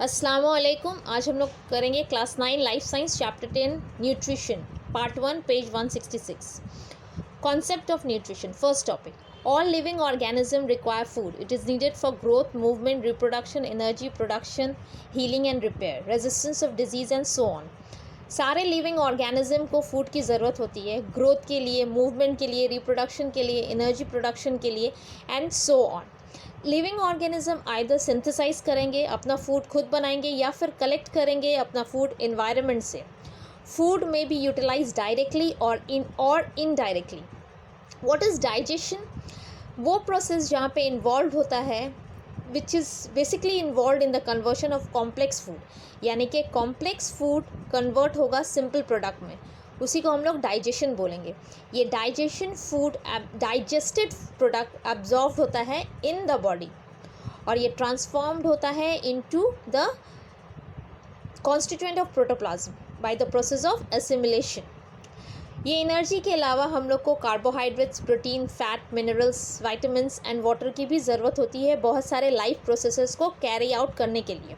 अस्सलामुअलैकुम। आज हम लोग करेंगे class 9 life science chapter 10 nutrition part 1 page 166। Concept of nutrition. First topic. All living organism require food. It is needed for growth, movement, reproduction, energy production, healing and repair, resistance of disease and so on. सारे living organism को food की ज़रूरत होती है, growth के लिए, movement के लिए, रिप्रोडक्शन के लिए, एनर्जी प्रोडक्शन के लिए and so on. Living organism either synthesise करेंगे, अपना फूड खुद बनाएंगे, या फिर कलेक्ट करेंगे अपना फूड एनवायरनमेंट से। फूड में बी यूटिलाइज डायरेक्टली और इनडायरेक्टली। What is digestion? वो प्रोसेस जहाँ पे इन्वॉल्व होता है which is basically involve in the conversion of complex food, यानी कि कॉम्प्लेक्स फूड कन्वर्ट होगा सिंपल प्रोडक्ट में, उसी को हम लोग डाइजेशन बोलेंगे। ये digestion food digested product absorb होता है इन द बॉडी और ये ट्रांसफॉर्म्ड होता है into the constituent of protoplasm by the process of assimilation. ये एनर्जी के अलावा हम लोग को carbohydrates, protein, fat, minerals, vitamins and water की भी ज़रूरत होती है बहुत सारे लाइफ प्रोसेसेस को कैरी आउट करने के लिए।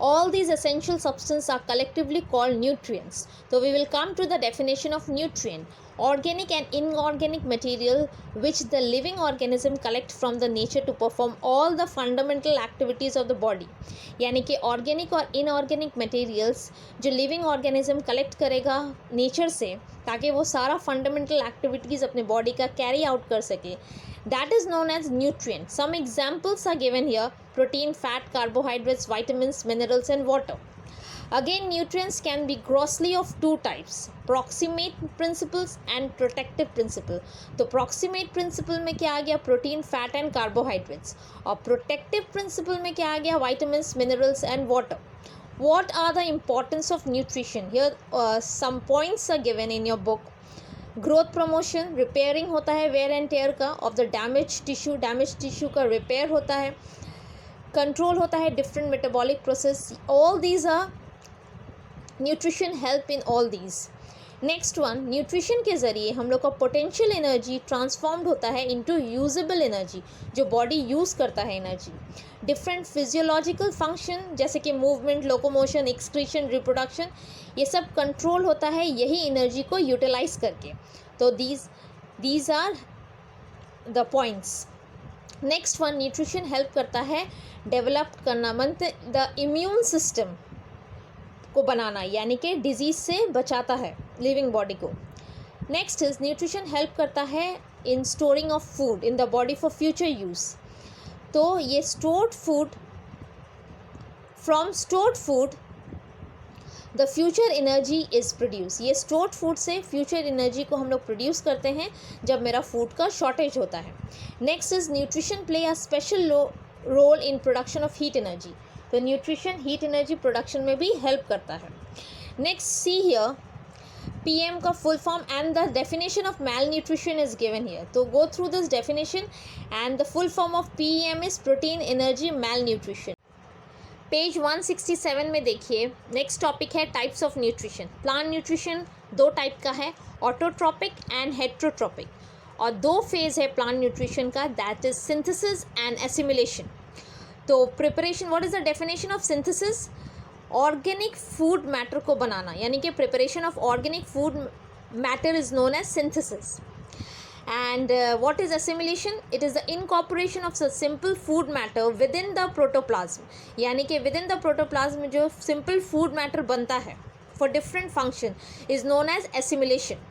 All these essential substances are collectively called nutrients. So we will come to the definition of nutrient. Organic and inorganic material which the living organism collect from the nature to perform all the fundamental activities of the body. यानी कि organic और inorganic materials जो living organism collect करेगा nature से, ताकि वो सारा fundamental activities अपने body का carry out कर सके, that is known as nutrient. Some examples are given here: protein, fat, carbohydrates, vitamins, minerals and water. Again, nutrients can be grossly of two types: proximate principles and protective principle. तो proximate principle में क्या आ गया? protein, fat and carbohydrates. और protective principle में क्या आ गया? vitamins, minerals and water. What are the importance of nutrition? Here some points are given in your book. Growth promotion, repairing होता है वेयर एंड टेयर का ऑफ द डैमेज टिश्यू का repair होता है, कंट्रोल होता है different metabolic process. All these are nutrition help in all these. Next one, nutrition के ज़रिए हम लोग का पोटेंशियल एनर्जी ट्रांसफॉर्म्ड होता है इनटू यूजेबल एनर्जी, जो बॉडी यूज़ करता है एनर्जी। डिफरेंट फिजियोलॉजिकल फंक्शन जैसे कि मूवमेंट, लोकोमोशन, एक्सक्रीशन, रिप्रोडक्शन, ये सब कंट्रोल होता है यही एनर्जी को यूटिलाइज करके। तो these are the points. Next one, nutrition help करता है डेवलप करना द इम्यून सिस्टम को बनाना, यानी कि डिजीज़ से बचाता है लिविंग बॉडी को। नेक्स्ट इज न्यूट्रिशन हेल्प करता है इन storing of food in the body for future use. तो ये stored food, from stored food the future energy is produce. ये स्टोर्ड फूड से फ्यूचर एनर्जी को हम लोग प्रोड्यूस करते हैं जब मेरा फूड का शॉर्टेज होता है। Next is nutrition play a special role in production of heat energy. तो न्यूट्रिशन हीट एनर्जी प्रोडक्शन में भी हेल्प करता है। नेक्स्ट सी हियर PM का full form and the definition of malnutrition is given here. तो go through this definition and the full form of PM is protein energy malnutrition. Page 167 में देखिए, next topic है types of nutrition. Plant nutrition दो type का है, autotrophic and heterotrophic, और दो phase है प्लांट न्यूट्रिशन का, that is synthesis and assimilation. तो preparation, what is the definition of synthesis? Organic food matter को बनाना, यानी कि preparation of organic food matter is known as synthesis. And what is assimilation? It is the incorporation of simple food matter within the protoplasm, यानी कि within the protoplasm जो simple food matter बनता है for different function is known as assimilation.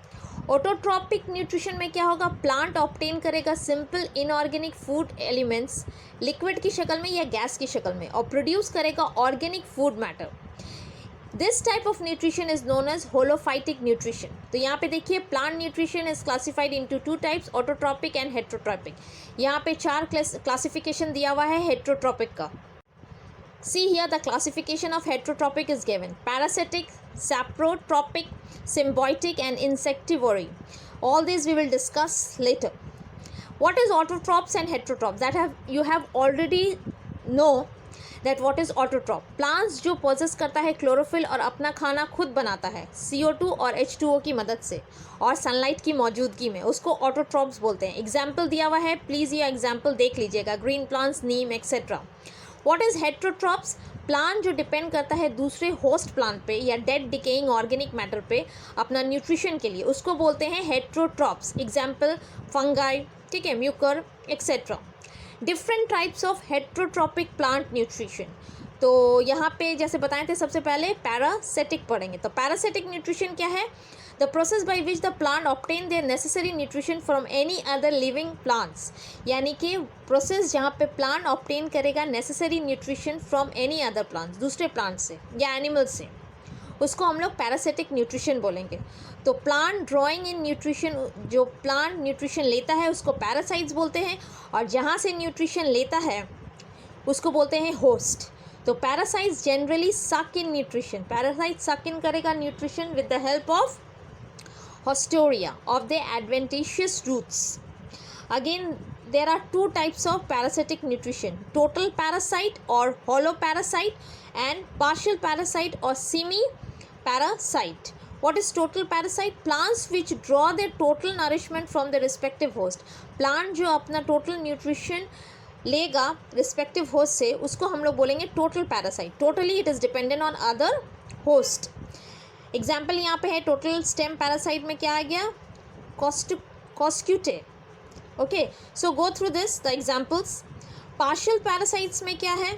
Autotrophic nutrition में क्या होगा? Plant obtain करेगा simple inorganic food elements liquid की शक्ल में या गैस की शक्ल में और प्रोड्यूस करेगा organic food matter. This type of nutrition is known as holophytic nutrition. तो यहाँ पे देखिए, plant nutrition is classified into two types, autotrophic and heterotrophic. यहाँ पे 4 क्लासिफिकेशन दिया हुआ है हेट्रोट्रॉपिक का। See here the classification of heterotropic is given: parasitic, saprotropic, symbiotic and insectivory. All these we will discuss later. What is autotrophs and heterotrophs? You have already know that what is autotroph. Plants जो possess करता है chlorophyll और अपना खाना खुद बनाता है CO2 और H2O की मदद से और सनलाइट की मौजूदगी में, उसको ऑटोट्रॉप्स बोलते हैं। एग्जाम्पल दिया हुआ है, प्लीज़ ये एग्जाम्पल देख लीजिएगा, green plants, Neem etcetera. What is heterotrophs? Plant जो डिपेंड करता है दूसरे होस्ट प्लांट पे या डेड डिकेइंग ऑर्गेनिक मैटर पे अपना न्यूट्रिशन के लिए, उसको बोलते हैं हेट्रोट्रॉप्स. एग्जाम्पल फंगाई, ठीक है, Mucor etcetera. Different types of heterotrophic plant nutrition. तो यहाँ पे जैसे बताए थे सबसे पहले पैरासिटिक पढ़ेंगे. तो पैरासिटिक न्यूट्रिशन क्या है? The process by which the plant obtain their necessary nutrition from any other living plants. यानी कि प्रोसेस जहाँ पे प्लांट ऑब्टेन करेगा necessary nutrition from any other plants, दूसरे प्लांट से या एनिमल से, उसको हम लोग पैरासिटिक न्यूट्रिशन बोलेंगे. तो प्लांट ड्रॉइंग इन न्यूट्रिशन, जो प्लांट न्यूट्रिशन लेता है उसको पैरासाइट्स बोलते हैं, और जहाँ से न्यूट्रिशन लेता है उसको बोलते हैं होस्ट. तो पैरासाइट्स जनरली सक इन न्यूट्रिशन. पैरासाइट सक इन करेगा nutrition with the help of Hostoria of the adventitious roots. Again, there are two types of parasitic nutrition: total parasite or hollow parasite, and partial parasite or semi-parasite. What is total parasite? Plants which draw their total nourishment from the respective host. Plant जो अपना total nutrition लेगा respective host से, उसको हम लोग बोलेंगे total parasite. Totally it is dependent on other host. Example यहाँ पे है टोटल स्टेम पैरासाइट में क्या आ गया? Cuscuta. Okay, so go through this the examples. Partial parasites में क्या है?